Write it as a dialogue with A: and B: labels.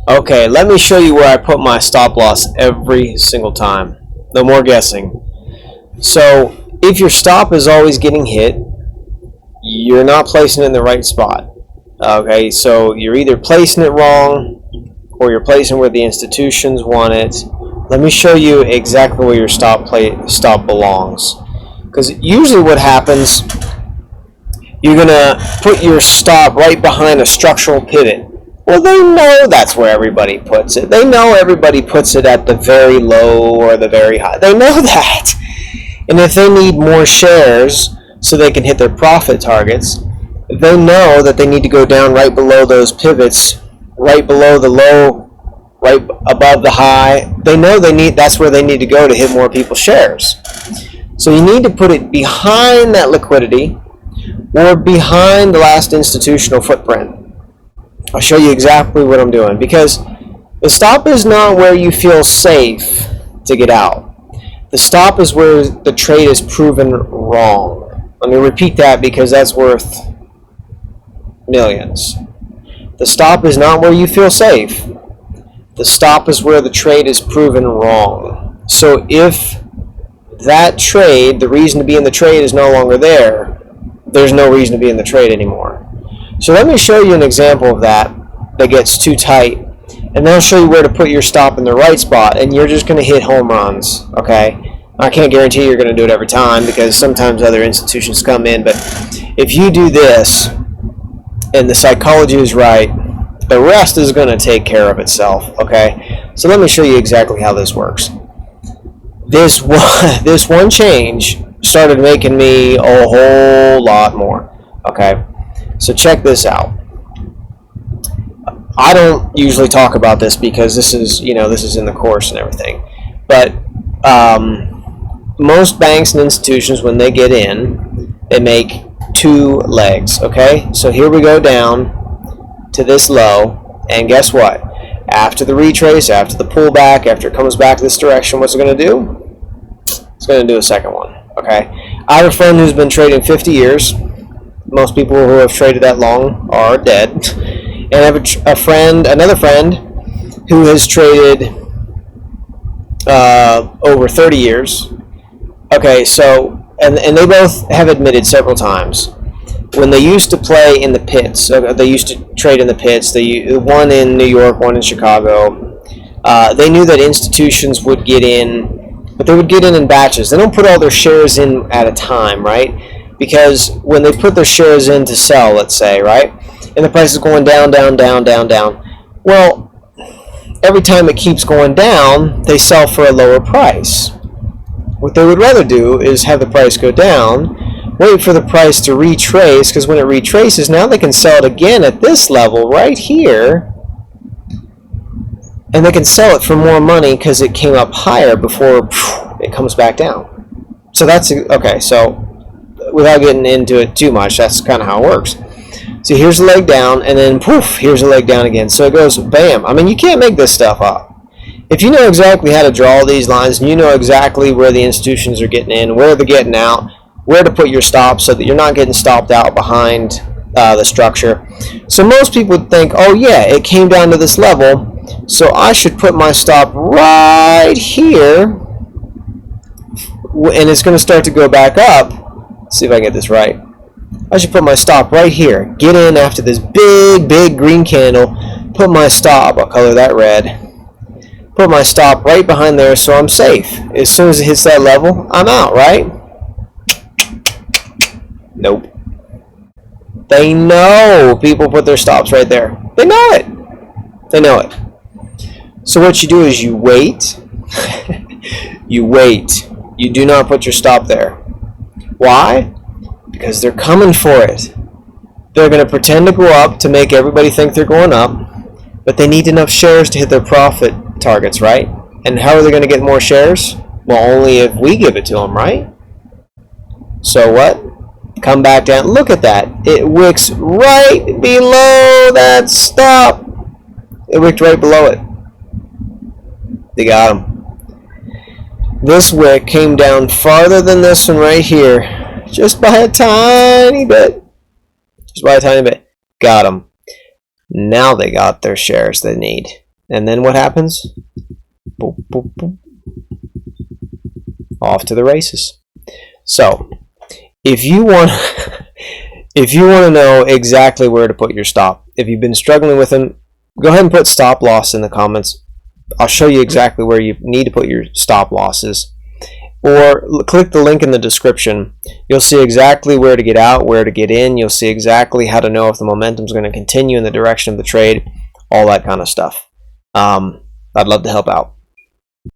A: Okay, let me show you where I put my stop loss every single time. No more guessing. So if your stop is always getting hit, you're not placing it in the right spot. Okay, so you're either placing it wrong or you're placing where the institutions want it. Let me show you exactly where your stop belongs. Because usually what happens, you're going to put your stop right behind a structural pivot. Well, they know that's where everybody puts it. They know everybody puts it at the very low or the very high. They know that. And if they need more shares so they can hit their profit targets, they know that they need to go down right below those pivots, right below the low, right above the high. They know that's where they need to go to hit more people's shares. So you need to put it behind that liquidity or behind the last institutional footprint. I'll show you exactly what I'm doing, because the stop is not where you feel safe to get out. The stop is where the trade is proven wrong. Let me repeat that because that's worth millions. The stop is not where you feel safe. The stop is where the trade is proven wrong. So if that trade, the reason to be in the trade is no longer there, there's no reason to be in the trade anymore. So let me show you an example of that gets too tight, and then I'll show you where to put your stop in the right spot, and you're just going to hit home runs, okay? I can't guarantee you're going to do it every time because sometimes other institutions come in, but if you do this and the psychology is right, the rest is going to take care of itself, okay? So let me show you exactly how this works. This one change started making me a whole lot more, okay? So check this out. I don't usually talk about this because this is in the course and everything. But most banks and institutions, when they get in, they make two legs, okay? So here we go down to this low, and guess what? After the retrace, after the pullback, after it comes back this direction, what's it going to do? It's going to do a second one, okay? I have a friend who's been trading 50 years. Most people who have traded that long are dead. And I have another friend who has traded over 30 years. Okay, so, and they both have admitted several times, when they used to play in the pits, they used to trade in the pits, one in New York, one in Chicago, they knew that institutions would get in, but they would get in batches. They don't put all their shares in at a time, right? Because when they put their shares in to sell, let's say, right, and the price is going down, down, down, down, down, well, every time it keeps going down, they sell for a lower price. What they would rather do is have the price go down, wait for the price to retrace, because when it retraces, now they can sell it again at this level right here, and they can sell it for more money because it came up higher before it comes back down. So that's, okay, so without getting into it too much, that's kind of how it works. So here's a leg down, and then poof, here's a leg down again. So it goes bam. I mean, you can't make this stuff up. If you know exactly how to draw these lines, and you know exactly where the institutions are getting in, where they're getting out, where to put your stops so that you're not getting stopped out behind the structure. So most people would think, oh yeah, it came down to this level, so I should put my stop right here, and it's going to start to go back up. Let's see if I can get this right. I should put my stop right here. Get in after this big, big green candle. Put my stop, I'll color that red. Put my stop right behind there so I'm safe. As soon as it hits that level, I'm out, right? Nope. They know people put their stops right there. They know it. They know it. So what you do is you wait. You wait. You do not put your stop there. Why? Because they're coming for it. They're going to pretend to go up to make everybody think they're going up, but they need enough shares to hit their profit targets, right? And how are they going to get more shares? Well, only if we give it to them, right? So what? Come back down. Look at that. It wicks right below that stop. It wicked right below it. They got them. This wick came down farther than this one right here. Just by a tiny bit. Just by a tiny bit. Got them. Now they got their shares they need. And then what happens? Boop, boop, boop. Off to the races. So, if you want if you want to know exactly where to put your stop, if you've been struggling with them, go ahead and put stop loss in the comments. I'll show you exactly where you need to put your stop losses. Or click the link in the description. You'll see exactly where to get out, where to get in. You'll see exactly how to know if the momentum is going to continue in the direction of the trade, all that kind of stuff. I'd love to help out.